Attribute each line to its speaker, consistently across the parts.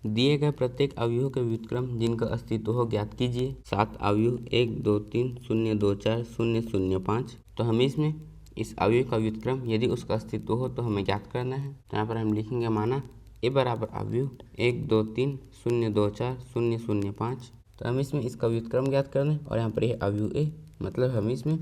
Speaker 1: दिए गए प्रत्येक अवयव के व्युत्क्रम जिनका अस्तित्व हो ज्ञात कीजिए। 7 अवयव 1 2 3 0 2 4 0 0 5। तो हमें इसमें इस अवयव का व्युत्क्रम यदि उसका अस्तित्व हो तो हमें ज्ञात करना है। तो यहाँ पर हम लिखेंगे माना ए बराबर अवयव 1 2 3 0 2 4 0 0 5। तो हमें इसमें इसका व्युत्क्रम ज्ञात करना है और यहाँ पर यह अवयव ए मतलब हमें इसमें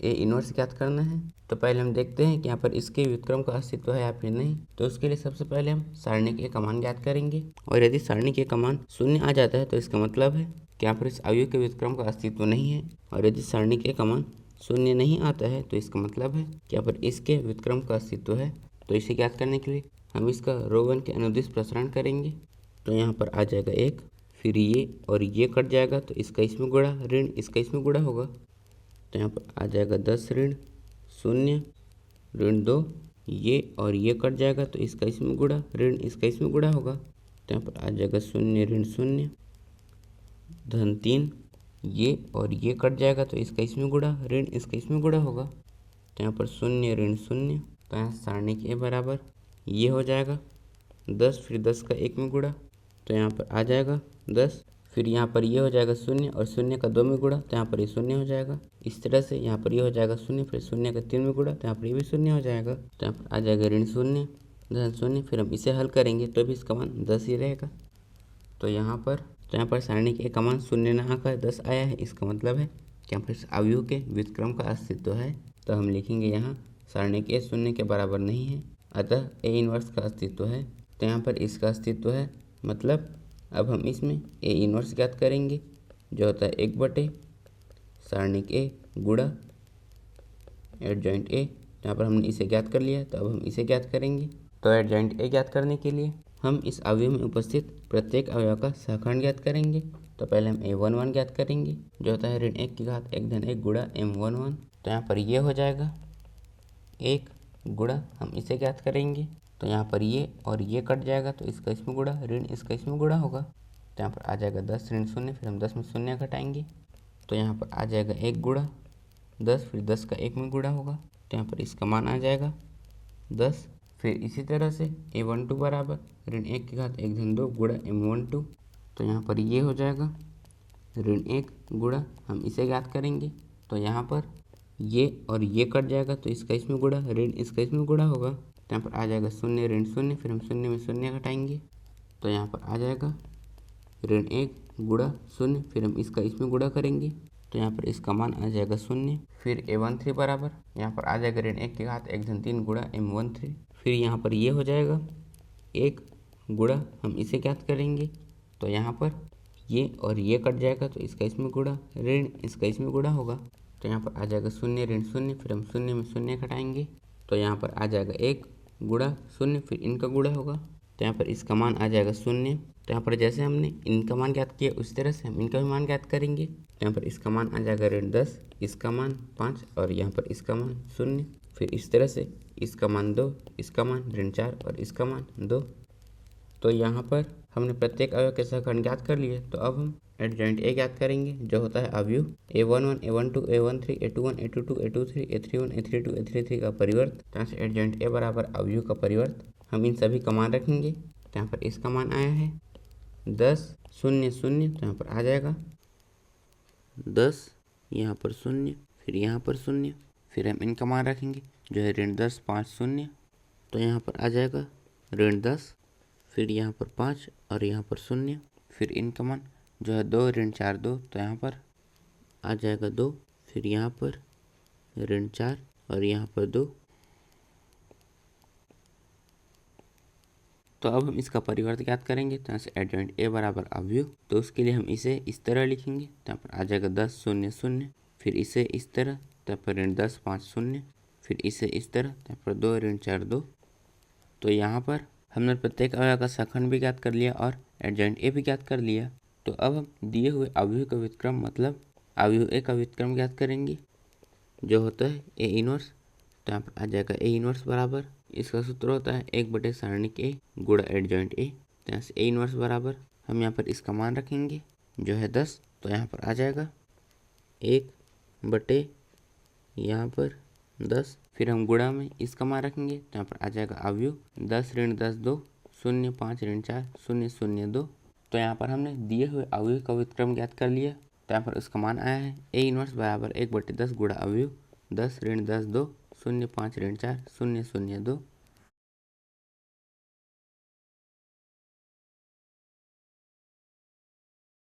Speaker 1: ए इनवर्स ज्ञात करना है। तो पहले हम देखते हैं कि यहाँ पर इसके व्युत्क्रम का अस्तित्व है या फिर नहीं। तो उसके लिए सबसे पहले हम सारणिक ए का मान ज्ञात करेंगे और यदि सारणिक ए का मान 0 आ जाता है तो इसका मतलब है कि यहाँ पर इस अवयव के व्युत्क्रम का अस्तित्व नहीं है। और यदि सारणिक ए का मान 0 नहीं आता है तो इसका मतलब है कि यहाँ पर इसके व्युत्क्रम का अस्तित्व है। तो इसे ज्ञात करने के लिए हम इसका रो 1 के अनुदिश प्रसारण करेंगे। तो यहाँ पर आ जाएगा 1, फिर ये और ये कट जाएगा तो इसका इसमें गुणा ऋण इसका इसमें गुणा होगा। तो यहाँ पर आ जाएगा 10 ऋण 0 ऋण 2, ये और ये कट जाएगा तो इसका इसमें गुणा ऋण इसका इसमें गुणा होगा। तो यहाँ पर आ जाएगा 0 ऋण 0 धन 3, ये और ये कट जाएगा तो इसका इसमें गुणा ऋण इसका इसमें गुणा होगा। तो यहाँ पर 0 ऋण 0। तो यहाँ सारणिक ए बराबर ये हो जाएगा 10, फिर 10 का 1 में गुणा तो यहाँ पर आ जाएगा 10, फिर यहाँ पर ये हो जाएगा 0 और 0 का 2 में गुणा तो यहाँ पर ये 0 हो जाएगा। इस तरह से यहाँ पर ये हो जाएगा 0, फिर 0 का 3 में गुणा तो यहाँ पर ये भी 0 हो जाएगा। तो यहाँ पर आ जाएगा ऋण 0 धन 0, फिर हम इसे हल करेंगे तो भी इसका मान 10 ही रहेगा। तो यहाँ पर सारणिक ए का मान 0 ना आकर 10 आया है। इसका मतलब है कि यहाँ पर इस अवयव के व्युत्क्रम का अस्तित्व है। तो हम लिखेंगे यहाँ सारणिक ए 0 के बराबर नहीं है, अतः ए इनवर्स का अस्तित्व है। तो यहाँ पर इसका अस्तित्व है मतलब अब हम इसमें ए इनवर्स ज्ञात करेंगे जो होता है 1 सारणिक ए गुणा एडजॉइंट ए। यहाँ पर हमने इसे ज्ञात कर लिया तो अब हम इसे ज्ञात करेंगे। तो एडजॉइंट ए ज्ञात करने के लिए हम इस अवयव में उपस्थित प्रत्येक अवयव का सहखंड ज्ञात करेंगे। तो पहले हम a11 ज्ञात करेंगे जो होता है ऋण 1 की घात 1 धन 1 गुणा m11। तो यहाँ पर ये हो जाएगा 1 गुणा हम इसे ज्ञात करेंगे तो यहाँ पर ये और ये कट जाएगा तो इसका इसमें गुणा ऋण इसका इसमें गुणा होगा। तो यहाँ पर आ जाएगा 10 ऋण 0, फिर हम 10 में 0 घटाएंगे तो यहाँ पर आ जाएगा 1 गुणा 10, फिर 10 का 1 में गुणा होगा तो यहाँ पर इसका मान आ जाएगा 10। फिर इसी तरह से a12 बराबर ऋण 1 की घात 1 धन 2 गुणा m12। तो यहाँ पर ये हो जाएगा ऋण 1 गुणा हम इसे ज्ञात करेंगे तो यहाँ पर ये और ये कट जाएगा तो इसका इसमें गुणा ऋण इसका इसमें गुणा होगा। तो यहाँ पर आ जाएगा 0 ऋण 0, फिर हम 0 में 0 घटाएंगे तो यहाँ पर आ जाएगा ऋण 1 गुणा 0, फिर हम इसका इसमें गुणा करेंगे तो यहाँ पर इसका मान आ जाएगा 0। फिर a13 बराबर यहाँ पर आ जाएगा ऋण 1 की घात 1 धन 3 गुणा m13। फिर यहाँ पर ये हो जाएगा 1 गुणा हम इसे ज्ञात करेंगे तो यहाँ पर ये और ये कट जाएगा तो इसका इसमें गुणा ऋण इसका इसमें गुणा होगा। तो यहाँ पर आ जाएगा 0 ऋण 0, फिर हम 0 में 0 घटाएंगे तो यहाँ पर आ जाएगा 1 गुणा 0, फिर इनका गुणा होगा तो यहाँ पर इसका मान आ जाएगा 0। तो यहाँ पर जैसे हमने इनका मान ज्ञात किया उस तरह से हम इनका भी मान ज्ञात करेंगे। तो यहाँ पर इसका मान आ जाएगा ऋण 10, इसका मान 5 और यहाँ पर इसका मान 0। फिर इस तरह से इसका मान 2, इसका मान ऋण 4 और इसका मान 2। तो यहाँ पर हमने प्रत्येक अवयव के सहखंड ज्ञात कर लिए। तो अब हम एडजॉइंट ए ज्ञात करेंगे जो होता है अवयव a11 a12 a13 a21 a22 a23 a31 a32 a33 का परिवर्त। तो यहाँ से एडजॉइंट ए बराबर अवयव का परिवर्त हम इन सभी का मान रखेंगे। तो यहाँ पर इसका मान आया है 10 0 0। तो यहाँ पर आ जाएगा 10, यहाँ पर 0, फिर यहाँ पर 0, फिर हम इनका मान रखेंगे जो है ऋण 10 5 0। तो यहाँ पर आ जाएगा ऋण 10, फिर यहाँ पर 5 और यहाँ पर 0, फिर इनका मान जो है 2 ऋण 4 2। तो यहाँ पर आ जाएगा 2, फिर यहाँ पर ऋण 4 और यहाँ पर 2। तो अब हम इसका परिवर्त ज्ञात करेंगे। तो यहाँ से एडजॉइंट ए बराबर अवयव, तो उसके लिए हम इसे इस तरह लिखेंगे। तो यहाँ पर आ जाएगा 10 0 0, फिर इसे इस तरह, तो यहाँ पर ऋण 10 5 0, फिर इसे इस तरह, तो यहाँ पर 2 ऋण 4 2। तो यहाँ पर हमने प्रत्येक अवयव का सहखंड भी ज्ञात कर लिया और एडजॉइंट ए भी ज्ञात कर लिया। तो अब हम दिए हुए अवयव का व्युत्क्रम मतलब अवयव ए का व्युत्क्रम ज्ञात करेंगे जो होता है ए इनवर्स। तो यहाँ पर आ जाएगा ए इनवर्स बराबर, इसका सूत्र होता है 1 सारणिक ए गुणा एडजॉइंट ए। तो यहाँ से ए इनवर्स बराबर हम यहाँ पर इसका मान रखेंगे जो है 10। तो यहाँ पर आ जाएगा 1 यहाँ पर 10, फिर हम गुणा में इसका मान रखेंगे तो यहाँ पर आ जाएगा अवयव 10 ऋण 10 2 0.5 ऋण 4 0.02। तो यहाँ पर हमने दिए हुए अवयव का व्युत्क्रम ज्ञात कर लिया। तो यहाँ पर उसका मान आया है A इनवर्स बराबर 1/10 गुणा अवयव 10 ऋण 10 2 0.5 ऋण 4 0.02